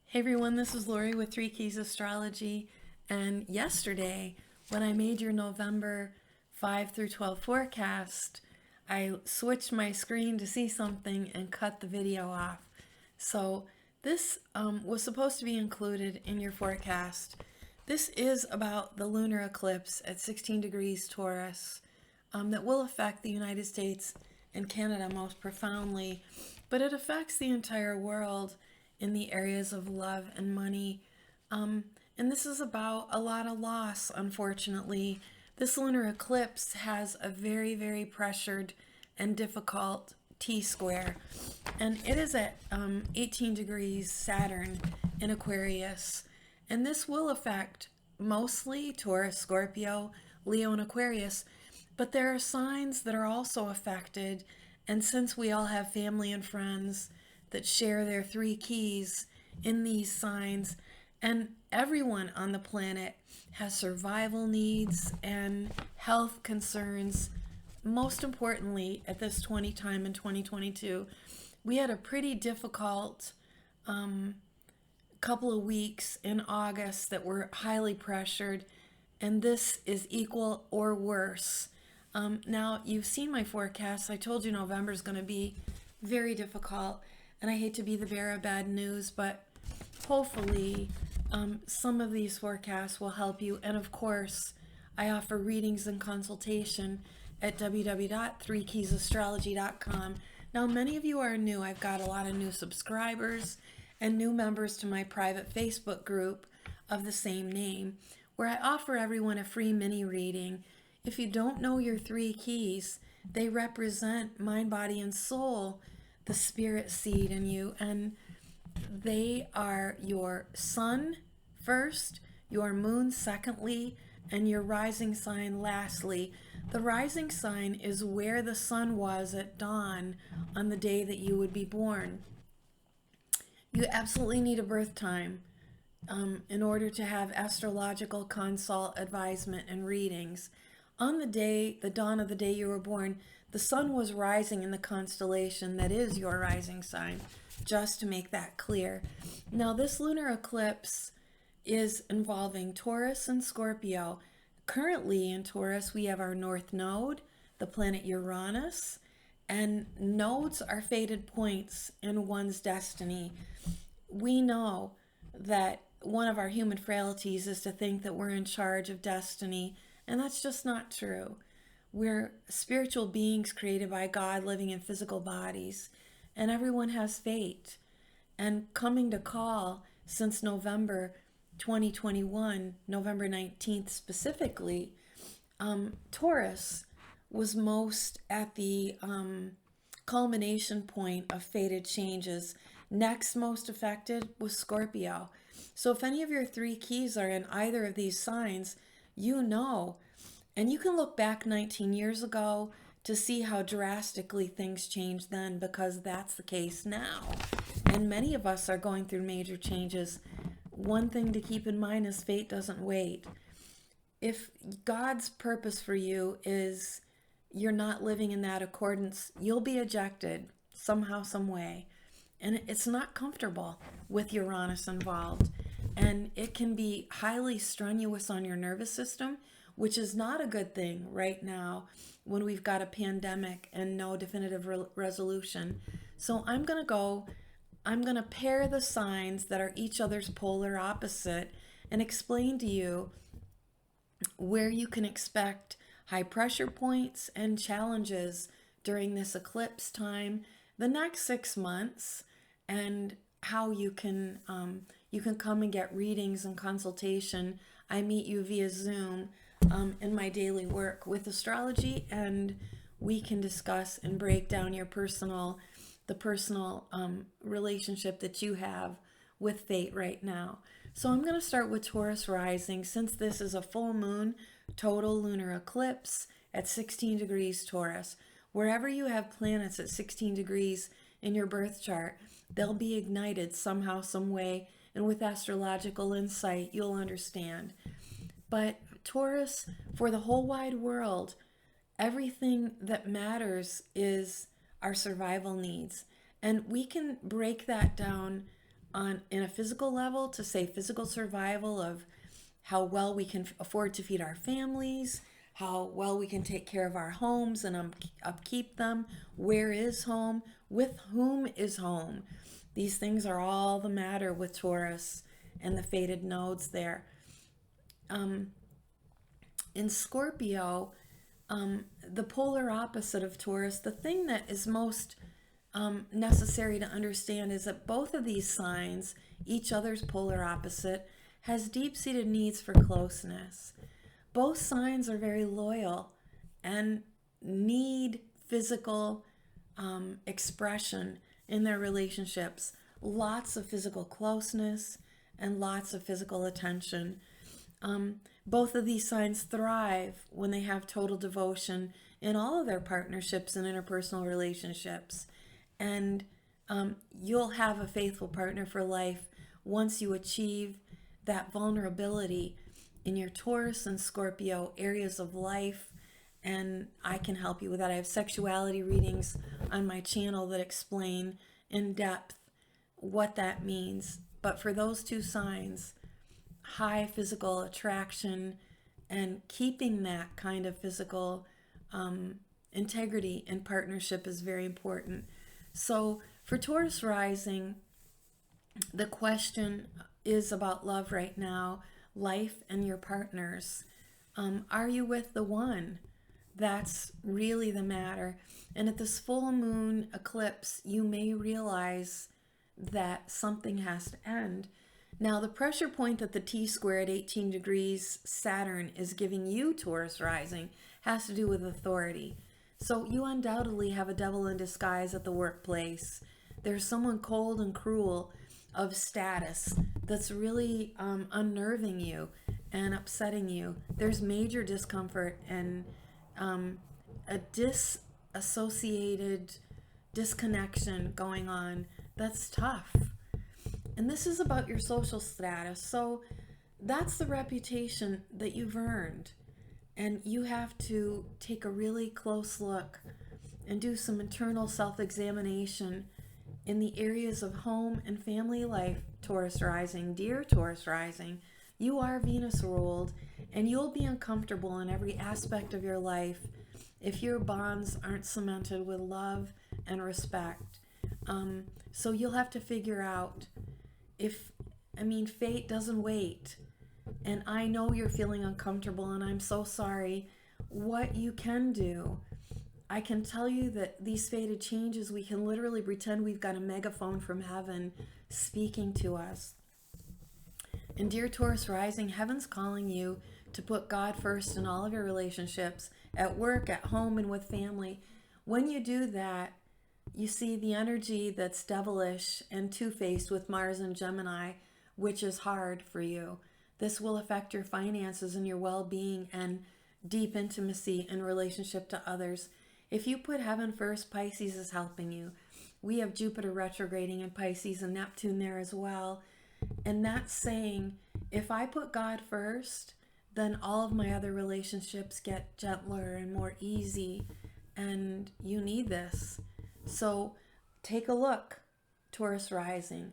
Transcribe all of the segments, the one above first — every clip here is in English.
Hey everyone, this is Lori with Three Keys Astrology. And yesterday, when I made your November 5 through 12 forecast, I switched my screen to see something and cut the video off. So this was supposed to be included in your forecast. This is about the lunar eclipse at 16 degrees Taurus that will affect the United States and Canada most profoundly, but it affects the entire world in the areas of love and money. And this is about a lot of loss, unfortunately. This lunar eclipse has a very, very pressured and difficult T-square. And it is at 18 degrees Saturn in Aquarius. And this will affect mostly Taurus, Scorpio, Leo, and Aquarius. But there are signs that are also affected. And since we all have family and friends that share their three keys in these signs, and everyone on the planet has survival needs and health concerns. Most importantly, at this 20 time in 2022, we had a pretty difficult couple of weeks in August that were highly pressured, and this is equal or worse. Now, you've seen my forecast. I told you November is going to be very difficult, and I hate to be the bearer of bad news, but hopefully some of these forecasts will help you. And of course, I offer readings and consultation at www.threekeysastrology.com. Now, many of you are new. I've got a lot of new subscribers and new members to my private Facebook group of the same name, where I offer everyone a free mini reading. If you don't know your three keys, they represent mind, body, and soul, the spirit seed in you, and they are your sun first, your moon secondly, and your rising sign lastly. The rising sign is where the sun was at dawn on the day that you would be born. You absolutely need a birth time in order to have astrological consult, advisement, and readings. On the day, the dawn of the day you were born, the sun was rising in the constellation that is your rising sign, just to make that clear. Now, this lunar eclipse is involving Taurus and Scorpio. Currently in Taurus, we have our North Node, the planet Uranus, and nodes are fated points in one's destiny. We know that one of our human frailties is to think that we're in charge of destiny, and that's just not true. We're spiritual beings created by God living in physical bodies, and everyone has fate. And coming to call since November 2021, November 19th specifically, Taurus was most at the culmination point of fated changes. Next most affected was Scorpio. So if any of your three keys are in either of these signs, you know. And you can look back 19 years ago to see how drastically things changed then, because that's the case now. And many of us are going through major changes. One thing to keep in mind is fate doesn't wait. If God's purpose for you is you're not living in that accordance, you'll be ejected somehow, some way. And it's not comfortable with Uranus involved. And it can be highly strenuous on your nervous system, which is not a good thing right now when we've got a pandemic and no definitive resolution. So I'm going to pair the signs that are each other's polar opposite and explain to you where you can expect high pressure points and challenges during this eclipse time, the next 6 months, and how you can come and get readings and consultation. I meet you via Zoom in my daily work with astrology, and we can discuss and break down the personal relationship that you have with fate right now. So I'm going to start with Taurus rising, since this is a full moon total lunar eclipse at 16 degrees Taurus. Wherever you have planets at 16 degrees in your birth chart, they'll be ignited somehow, some way, and with astrological insight, you'll understand. But Taurus, for the whole wide world, everything that matters is our survival needs. And we can break that down in a physical level, to say physical survival of how well we can afford to feed our families, how well we can take care of our homes and upkeep them. Where is home? With whom is home? These things are all the matter with Taurus and the fated nodes there. In Scorpio, the polar opposite of Taurus, the thing that is most necessary to understand is that both of these signs, each other's polar opposite, has deep-seated needs for closeness. Both signs are very loyal and need physical expression in their relationships. Lots of physical closeness and lots of physical attention. Both of these signs thrive when they have total devotion in all of their partnerships and interpersonal relationships. And you'll have a faithful partner for life once you achieve that vulnerability in your Taurus and Scorpio areas of life. And I can help you with that. I have sexuality readings on my channel that explain in depth what that means. But for those two signs, high physical attraction and keeping that kind of physical integrity in partnership is very important. So for Taurus rising, the question is about love right now, life and your partners. Are you with the one? That's really the matter. And at this full moon eclipse, you may realize that something has to end. Now, the pressure point that the T-square at 18 degrees Saturn is giving you, Taurus rising, has to do with authority. So you undoubtedly have a devil in disguise at the workplace. There's someone cold and cruel of status that's really unnerving you and upsetting you. There's major discomfort and a disassociated disconnection going on that's tough. And this is about your social status. So that's the reputation that you've earned. And you have to take a really close look and do some internal self-examination in the areas of home and family life, Taurus rising. Dear Taurus rising, you are Venus ruled, and you'll be uncomfortable in every aspect of your life if your bonds aren't cemented with love and respect. So you'll have to figure out fate doesn't wait. And I know you're feeling uncomfortable, and I'm so sorry. What you can do, I can tell you that these fated changes, we can literally pretend we've got a megaphone from heaven speaking to us. And dear Taurus rising, heaven's calling you to put God first in all of your relationships, at work, at home, and with family. When you do that, you see the energy that's devilish and two-faced with Mars and Gemini, which is hard for you. This will affect your finances and your well-being and deep intimacy in relationship to others. If you put heaven first, Pisces is helping you. We have Jupiter retrograding in Pisces and Neptune there as well. And that's saying, if I put God first, then all of my other relationships get gentler and more easy. And you need this. So take a look, Taurus rising.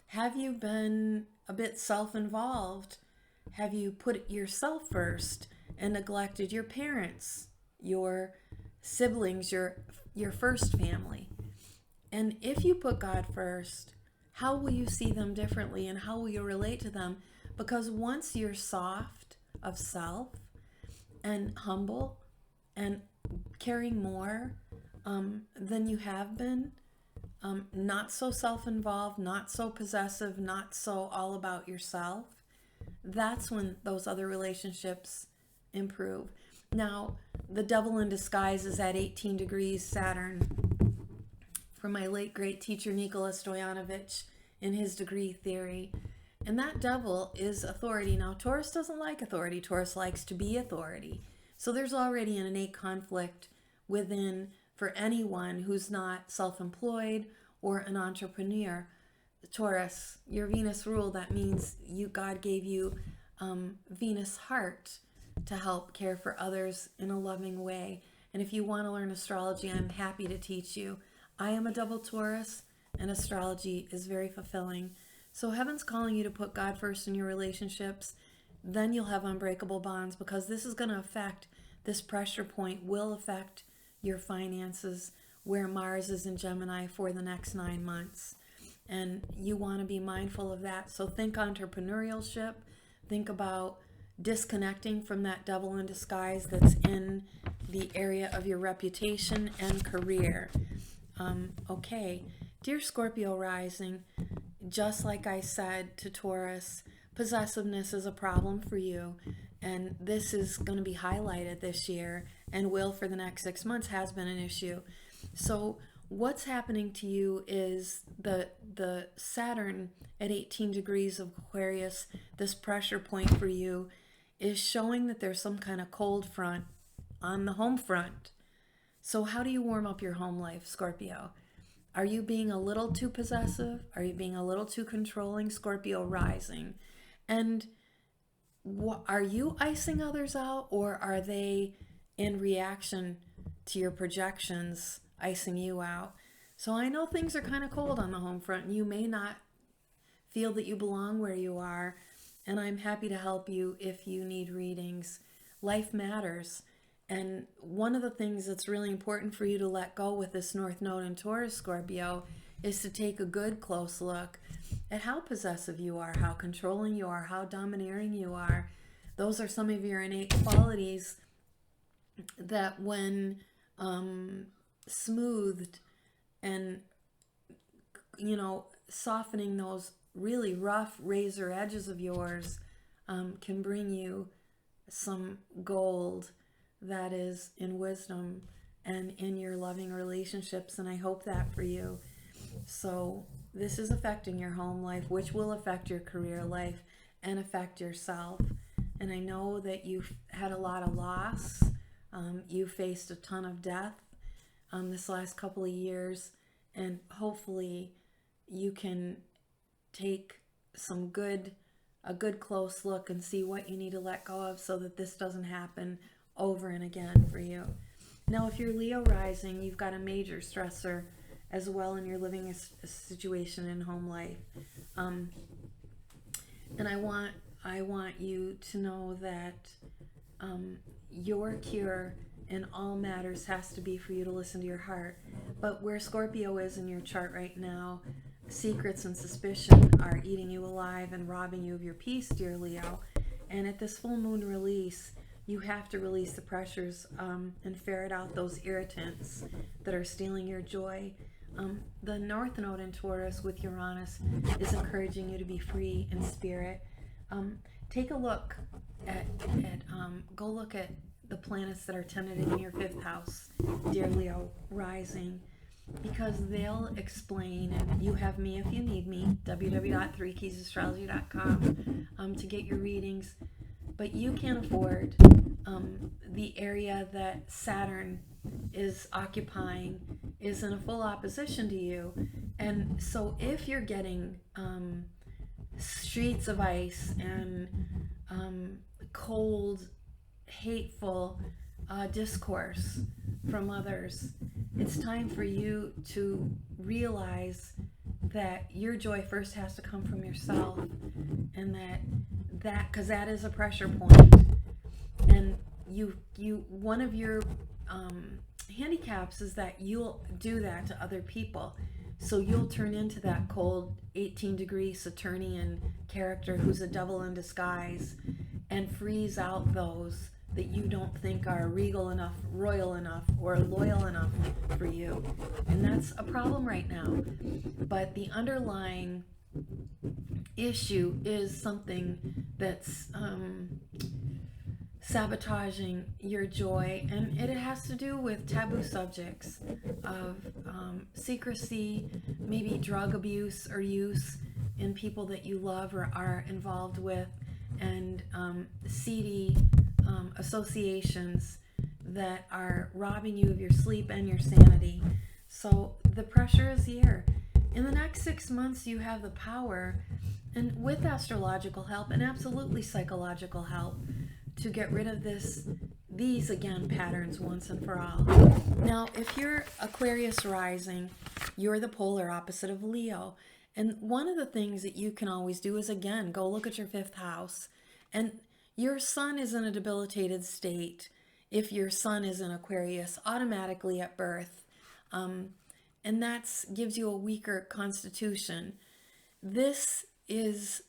Have you been a bit self-involved? Have you put yourself first and neglected your parents, your siblings, your first family? And if you put God first, how will you see them differently and how will you relate to them? Because once you're soft of self and humble and caring more than you have been, not so self-involved, not so possessive, not so all about yourself, that's when those other relationships improve. Now, the devil in disguise is at 18 degrees Saturn from my late great teacher Nikola Stoyanovich in his degree theory. And that devil is authority. Now, Taurus doesn't like authority. Taurus likes to be authority. So there's already an innate conflict within for anyone who's not self-employed or an entrepreneur. Taurus, your Venus rule, that means God gave you Venus heart to help care for others in a loving way. And if you want to learn astrology, I'm happy to teach you. I am a double Taurus, and astrology is very fulfilling. So heaven's calling you to put God first in your relationships. Then you'll have unbreakable bonds, because this is going to affect, this pressure point will affect your finances, where Mars is in Gemini for the next 9 months. And you want to be mindful of that. So think entrepreneurship. Think about disconnecting from that devil in disguise that's in the area of your reputation and career. Okay, dear Scorpio rising, just like I said to Taurus, possessiveness is a problem for you, and this is going to be highlighted this year and will for the next 6 months, has been an issue. So what's happening to you is the Saturn at 18 degrees of Aquarius, this pressure point for you, is showing that there's some kind of cold front on the home front. So how do you warm up your home life, Scorpio? Are you being a little too possessive? Are you being a little too controlling, Scorpio rising? And are you icing others out, or are they in reaction to your projections icing you out? So I know things are kind of cold on the home front. You may not feel that you belong where you are, and I'm happy to help you if you need readings. Life matters. And one of the things that's really important for you to let go with this North Node in Taurus, Scorpio, is to take a good close look at how possessive you are, how controlling you are, how domineering you are. Those are some of your innate qualities that, when smoothed and, softening those really rough razor edges of yours, can bring you some gold that is in wisdom and in your loving relationships. And I hope that for you. So this is affecting your home life, which will affect your career life and affect yourself. And I know that you've had a lot of loss. You faced a ton of death this last couple of years, and hopefully you can take a good close look and see what you need to let go of so that this doesn't happen over and again for you. Now, if you're Leo rising, you've got a major stressor as well in your living situation and home life. And I want you to know that your cure in all matters has to be for you to listen to your heart. But where Scorpio is in your chart right now, secrets and suspicion are eating you alive and robbing you of your peace, dear Leo. And at this full moon release, you have to release the pressures and ferret out those irritants that are stealing your joy. The North Node in Taurus with Uranus is encouraging you to be free in spirit. Take a look go look at the planets that are tenanted in your 5th house, dear Leo rising, because they'll explain, and you have me if you need me, www.3keysastrology.com, to get your readings. But you can't afford the area that Saturn is occupying is in a full opposition to you. And so if you're getting streets of ice and cold, hateful discourse from others, it's time for you to realize that your joy first has to come from yourself, and that because that is a pressure point. And you one of your handicaps is that you'll do that to other people. So you'll turn into that cold 18-degree Saturnian character who's a devil in disguise and freeze out those that you don't think are regal enough, royal enough, or loyal enough for you. And that's a problem right now. But the underlying issue is something that's sabotaging your joy, and it has to do with taboo subjects of secrecy, maybe drug abuse or use in people that you love or are involved with, and seedy associations that are robbing you of your sleep and your sanity. So the pressure is here. In the next 6 months, you have the power, and with astrological help and absolutely psychological help, to get rid of these patterns once and for all. Now, if you're Aquarius rising, you're the polar opposite of Leo. And one of the things that you can always do is, again, go look at your fifth house. And your sun is in a debilitated state if your sun is in Aquarius automatically at birth. And that gives you a weaker constitution. This is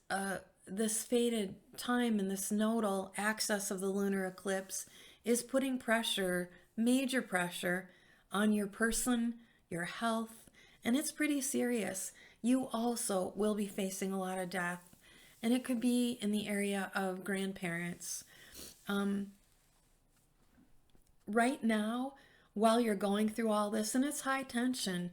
this fated time and this nodal axis of the lunar eclipse is putting pressure, major pressure, on your person, your health, and it's pretty serious. You also will be facing a lot of death, and it could be in the area of grandparents. Right now, while you're going through all this, and it's high tension,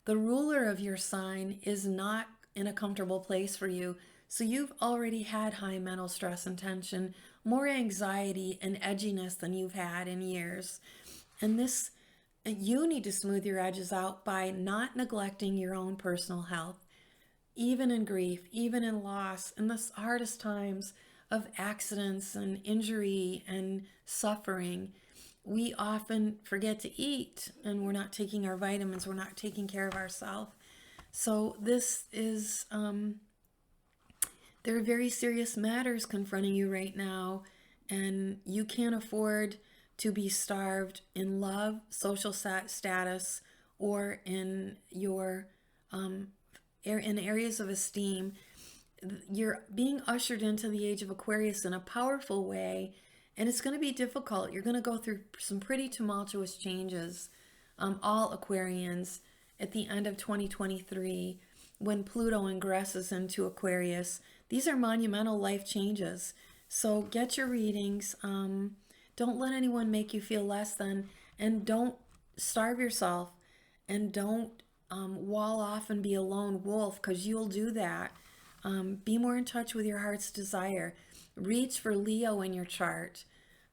the ruler of your sign is not in a comfortable place for you. So you've already had high mental stress and tension, more anxiety and edginess than you've had in years. And this, you need to smooth your edges out by not neglecting your own personal health, even in grief, even in loss, in the hardest times of accidents and injury and suffering. We often forget to eat, and we're not taking our vitamins, we're not taking care of ourselves. So this is, there are very serious matters confronting you right now, and you can't afford to be starved in love, social status, or in your in areas of esteem. You're being ushered into the age of Aquarius in a powerful way, and it's going to be difficult. You're going to go through some pretty tumultuous changes, all Aquarians, at the end of 2023, when Pluto ingresses into Aquarius. These are monumental life changes. So get your readings. Don't let anyone make you feel less than, and don't starve yourself, and don't wall off and be a lone wolf, because you'll do that. Be more in touch with your heart's desire. Reach for Leo in your chart.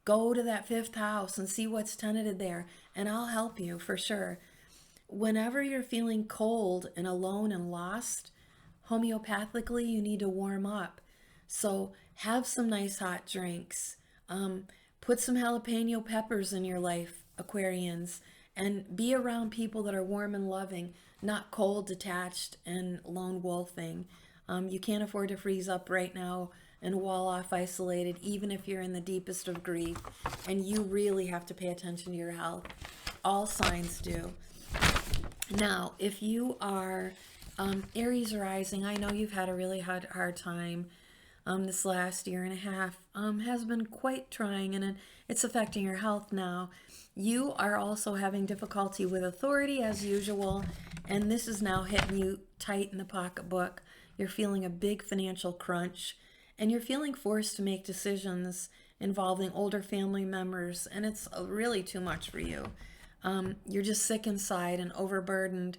Go to that fifth house and see what's tenanted there, and I'll help you for sure. Whenever you're feeling cold and alone and lost, homeopathically, you need to warm up. So have some nice hot drinks. Put some jalapeno peppers in your life, Aquarians, and be around people that are warm and loving, not cold, detached, and lone wolfing. You can't afford to freeze up right now and wall off isolated, even if you're in the deepest of grief. And you really have to pay attention to your health. All signs do. Now, if you are Aries rising, I know you've had a really hard time. This last year and a half has been quite trying, and it's affecting your health now. You are also having difficulty with authority as usual, and this is now hitting you tight in the pocketbook. You're feeling a big financial crunch, and you're feeling forced to make decisions involving older family members, and it's really too much for you. You're just sick inside and overburdened,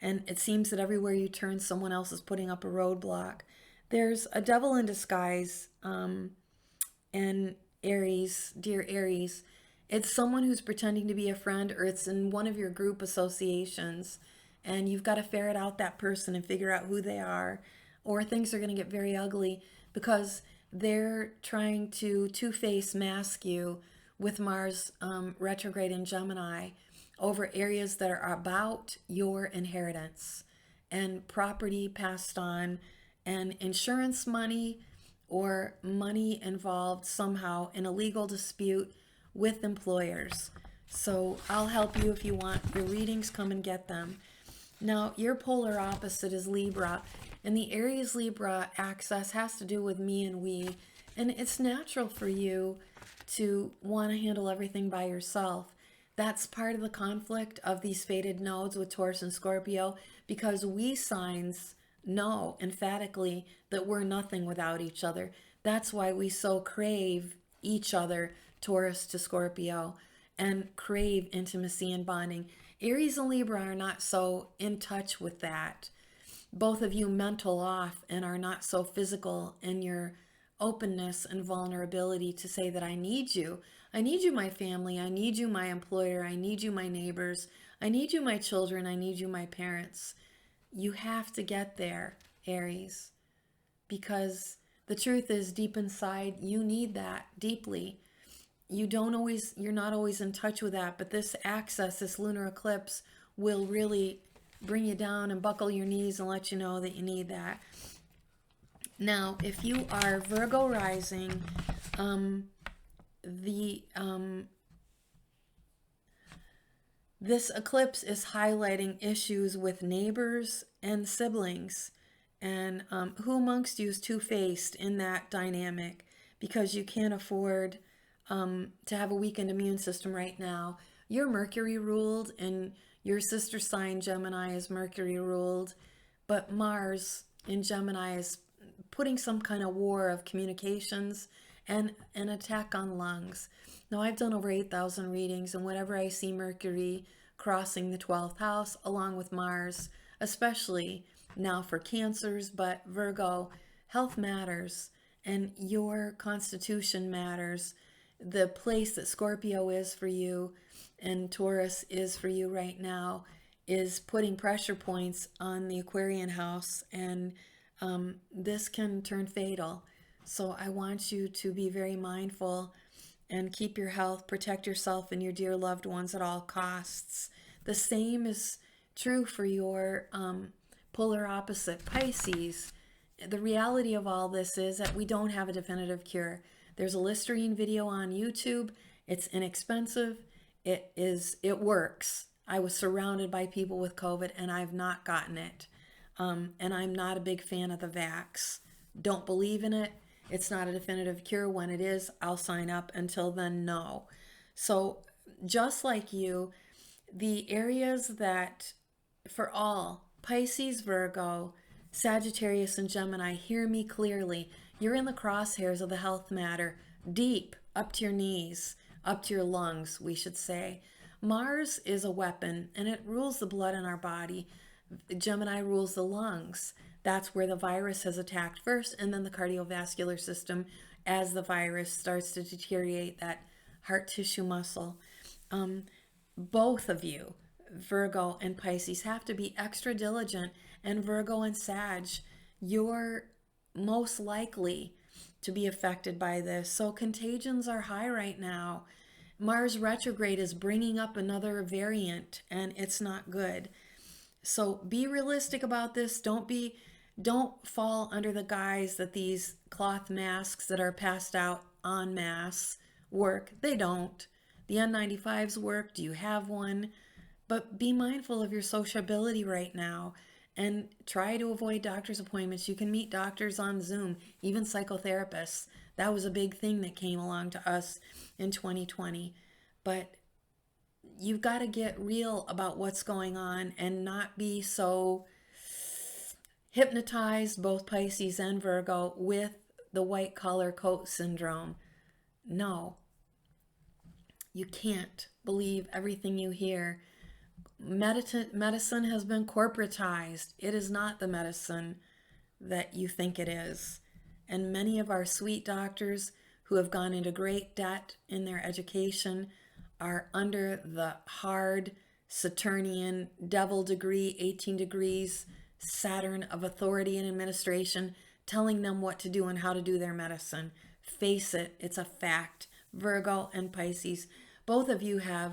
and it seems that everywhere you turn, someone else is putting up a roadblock. There's a devil in disguise, and Aries, dear Aries, it's someone who's pretending to be a friend, or it's in one of your group associations, and you've got to ferret out that person and figure out who they are, or things are going to get very ugly because they're trying to two-face mask you with Mars retrograde in Gemini over areas that are about your inheritance and property passed on and insurance money or money involved somehow in a legal dispute with employers. So I'll help you if you want your readings, come and get them. Now, your polar opposite is Libra, and the Aries Libra axis has to do with me and we, and it's natural for you to want to handle everything by yourself. That's part of the conflict of these fated nodes with Taurus and Scorpio, because we signs know emphatically that we're nothing without each other. That's why we so crave each other, Taurus to Scorpio, and crave intimacy and bonding. Aries and Libra are not so in touch with that. Both of you mental off and are not so physical in your openness and vulnerability to say that I need you. I need you, my family. I need you, my employer. I need you, my neighbors. I need you, my children. I need you, my parents. You have to get there, Aries, because the truth is deep inside, you need that deeply. You're not always in touch with that, but this axis, this lunar eclipse, will really bring you down and buckle your knees and let you know that you need that. Now, if you are Virgo rising, this eclipse is highlighting issues with neighbors and siblings. And who amongst you is two-faced in that dynamic? Because you can't afford to have a weakened immune system right now. You're Mercury ruled, and your sister sign Gemini is Mercury ruled, but Mars in Gemini is putting some kind of war of communications and an attack on lungs. Now, I've done over 8,000 readings, and whenever I see Mercury crossing the 12th house along with Mars, especially now for Cancers, but Virgo, health matters and your constitution matters. The place that Scorpio is for you and Taurus is for you right now is putting pressure points on the Aquarian house, and this can turn fatal. So I want you to be very mindful and keep your health, protect yourself and your dear loved ones at all costs. The same is true for your polar opposite Pisces. The reality of all this is that we don't have a definitive cure. There's a Listerine video on YouTube. It's inexpensive. It works. I was surrounded by people with COVID and I've not gotten it. And I'm not a big fan of the vax. Don't believe in it. It's not a definitive cure. When it is, I'll sign up. Until then, no. So just like you, the areas that for all Pisces, Virgo, Sagittarius, and Gemini, hear me clearly. You're in the crosshairs of the health matter, deep, up to your knees, up to your lungs, we should say. Mars is a weapon, and it rules the blood in our body. Gemini rules the lungs. That's where the virus has attacked first, and then the cardiovascular system as the virus starts to deteriorate that heart tissue muscle. Both of you, Virgo and Pisces, have to be extra diligent, and Virgo and Sag, you're most likely to be affected by this. So contagions are high right now. Mars retrograde is bringing up another variant, and it's not good. So be realistic about this. Don't fall under the guise that these cloth masks that are passed out en masse work. They don't. The N95s work. Do you have one? But be mindful of your sociability right now and try to avoid doctor's appointments. You can meet doctors on Zoom, even psychotherapists. That was a big thing that came along to us in 2020. But you've got to get real about what's going on and not be so hypnotized, both Pisces and Virgo, with the white collar coat syndrome. No, you can't believe everything you hear. Medicine has been corporatized. It is not the medicine that you think it is. And many of our sweet doctors who have gone into great debt in their education are under the hard Saturnian devil degree, 18 degrees, Saturn of authority and administration, telling them what to do and how to do their medicine. Face it, it's a fact. Virgo and Pisces, both of you have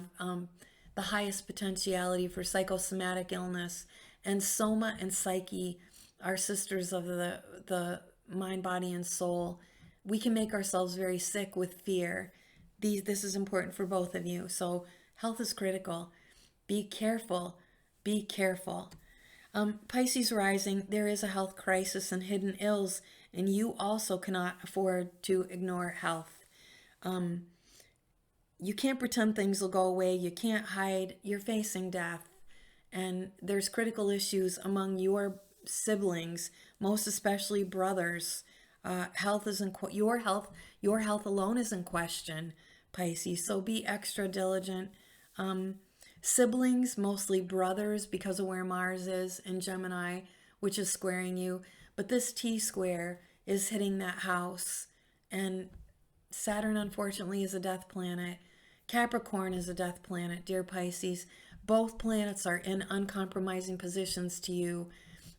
the highest potentiality for psychosomatic illness, and Soma and Psyche are sisters of the mind, body, and soul. We can make ourselves very sick with fear. This is important for both of you. So health is critical. Be careful. Be careful. Pisces rising, there is a health crisis and hidden ills, and you also cannot afford to ignore health. You can't pretend things will go away. You can't hide. You're facing death. And there's critical issues among your siblings, most especially brothers. Health is your health alone is in question, Pisces. So be extra diligent. Siblings, mostly brothers, because of where Mars is in Gemini, which is squaring you. But this T-square is hitting that house. And Saturn, unfortunately, is a death planet. Capricorn is a death planet, dear Pisces. Both planets are in uncompromising positions to you.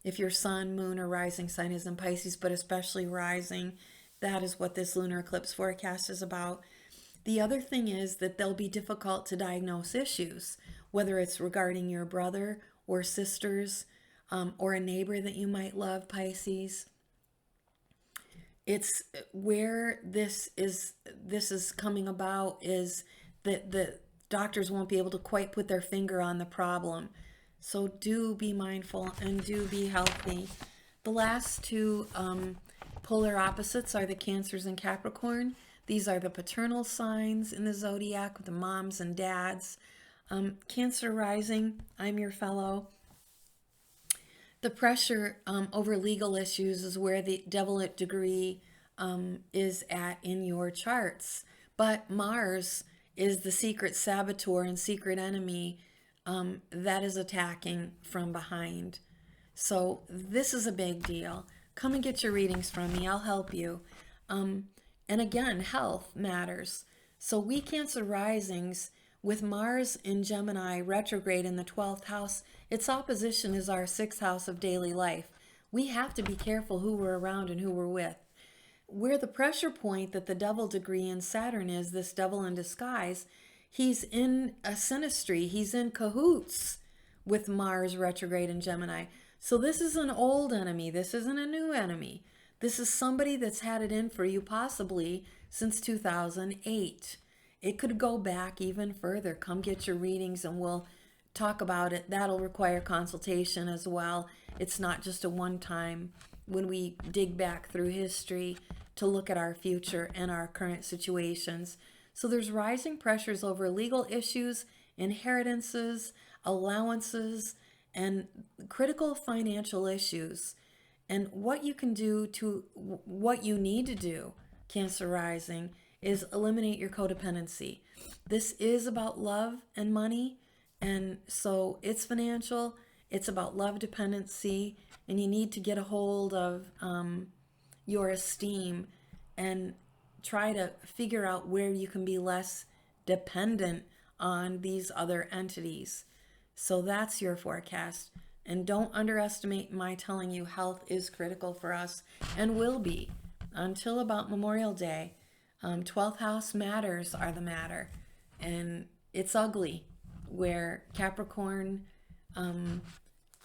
If your sun, moon, or rising sign is in Pisces, but especially rising, that is what this lunar eclipse forecast is about. The other thing is that they'll be difficult to diagnose issues, whether it's regarding your brother or sisters, or a neighbor that you might love, Pisces. It's where this is coming about is that the doctors won't be able to quite put their finger on the problem. So do be mindful and do be healthy. The last two polar opposites are the Cancers and Capricorn. These are the paternal signs in the zodiac with the moms and dads. Cancer rising, I'm your fellow. The pressure over legal issues is where the devil degree is at in your charts. But Mars is the secret saboteur and secret enemy that is attacking from behind. So this is a big deal. Come and get your readings from me. I'll help you. And again, health matters. So we Cancer risings with Mars in Gemini retrograde in the 12th house, its opposition is our 6th house of daily life. We have to be careful who we're around and who we're with. Where the pressure point that the devil degree in Saturn is, this devil in disguise, he's in a synastry, he's in cahoots with Mars retrograde in Gemini. So this is an old enemy, this isn't a new enemy. This is somebody that's had it in for you possibly since 2008. It could go back even further. Come get your readings and we'll talk about it. That'll require consultation as well. It's not just a one-time when we dig back through history to look at our future and our current situations. So there's rising pressures over legal issues, inheritances, allowances, and critical financial issues. And what you can do to, what you need to do, Cancer rising, is eliminate your codependency. This is about love and money, and so it's financial, it's about love dependency, and you need to get a hold of your esteem and try to figure out where you can be less dependent on these other entities. So that's your forecast. And don't underestimate my telling you health is critical for us and will be until about Memorial Day. 12th house matters are the matter. And it's ugly where Capricorn,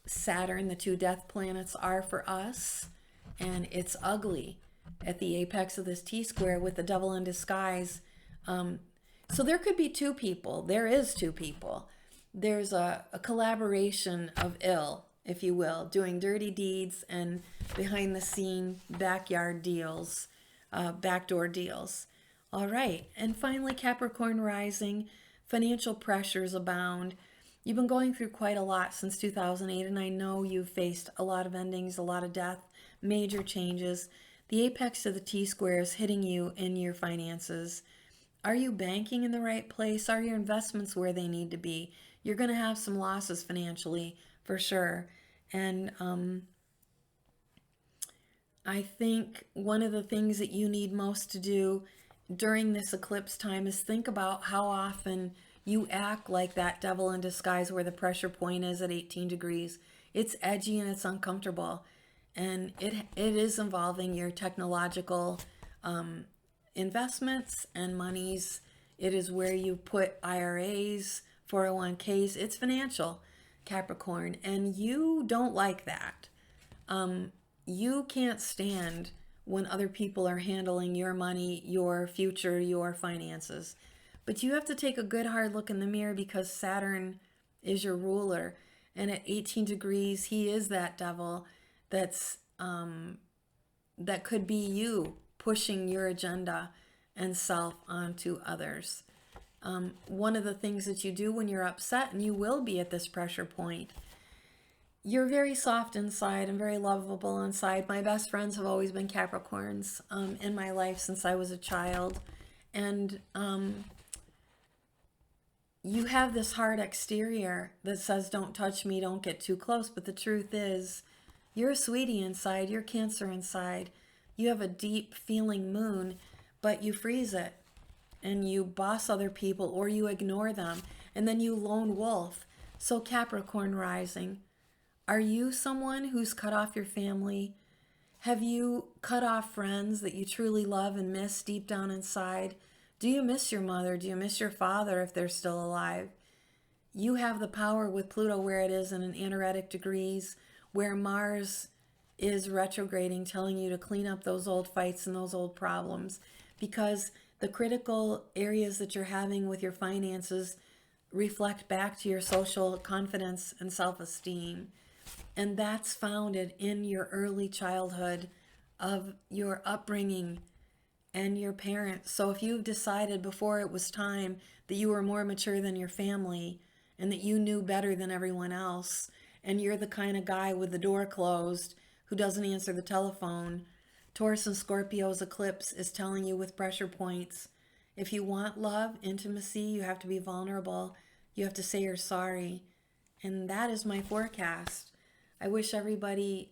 Saturn, the two death planets are for us. And it's ugly at the apex of this T-square with the devil in disguise. So there could be two people. There is two people. There's a collaboration of ill, if you will, doing dirty deeds and behind the scene backyard deals, backdoor deals. All right. And finally, Capricorn rising, financial pressures abound. You've been going through quite a lot since 2008, and I know you've faced a lot of endings, a lot of death, major changes. The apex of the T-square is hitting you in your finances. Are you banking in the right place? Are your investments where they need to be? You're going to have some losses financially for sure. And I think one of the things that you need most to do during this eclipse time is think about how often you act like that devil in disguise where the pressure point is at 18 degrees. It's edgy and it's uncomfortable. And it is involving your technological investments and monies. It is where you put IRAs, 401ks. It's financial, Capricorn. And you don't like that. You can't stand when other people are handling your money, your future, your finances. But you have to take a good hard look in the mirror because Saturn is your ruler. And at 18 degrees, he is that devil that's that could be you pushing your agenda and self onto others. One of the things that you do when you're upset, and you will be at this pressure point, you're very soft inside and very lovable inside. My best friends have always been Capricorns in my life since I was a child. And you have this hard exterior that says, don't touch me, don't get too close. But the truth is, you're a sweetie inside, you're Cancer inside. You have a deep feeling moon, but you freeze it. And you boss other people or you ignore them. And then you lone wolf. So Capricorn rising. Are you someone who's cut off your family? Have you cut off friends that you truly love and miss deep down inside? Do you miss your mother? Do you miss your father if they're still alive? you have the power with Pluto where it is in an anaretic degrees, where Mars is retrograding, telling you to clean up those old fights and those old problems, because the critical areas that you're having with your finances reflect back to your social confidence and self-esteem. And that's founded in your early childhood of your upbringing and your parents. So if you've decided before it was time that you were more mature than your family and that you knew better than everyone else, and you're the kind of guy with the door closed who doesn't answer the telephone, Taurus and Scorpio's eclipse is telling you with pressure points, if you want love, intimacy, you have to be vulnerable. You have to say you're sorry. And that is my forecast. I wish everybody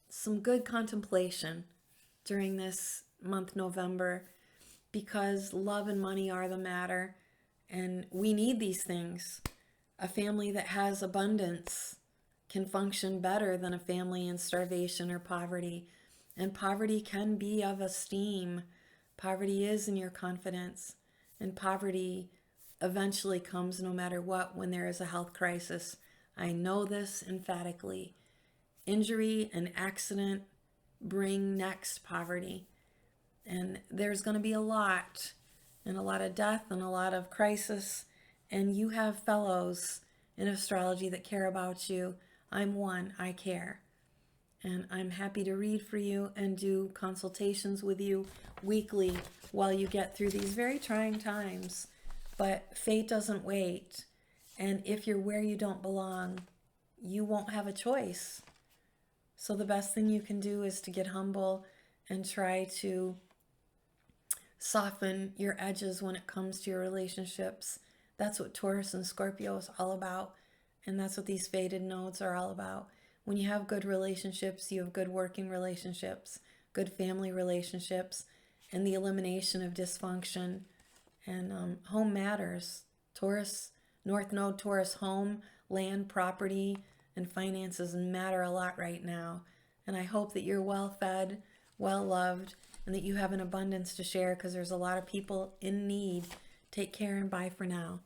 some good contemplation during this month, November, because love and money are the matter, and we need these things. A family that has abundance can function better than a family in starvation or poverty. And poverty can be of esteem. Poverty is in your confidence. And poverty eventually comes no matter what when there is a health crisis. I know this emphatically. Injury and accident bring next poverty. And there's going to be a lot, and a lot of death and a lot of crisis. And you have fellows in astrology that care about you. I'm one, I care. And I'm happy to read for you and do consultations with you weekly while you get through these very trying times. But fate doesn't wait. And if you're where you don't belong, you won't have a choice. So the best thing you can do is to get humble and try to soften your edges when it comes to your relationships. That's what Taurus and Scorpio is all about. And that's what these fated nodes are all about. When you have good relationships, you have good working relationships, good family relationships, and the elimination of dysfunction. And home matters. Taurus, North Node, Taurus, home, land, property, and finances matter a lot right now. And I hope that you're well fed, well loved, and that you have an abundance to share, because there's a lot of people in need. Take care and bye for now.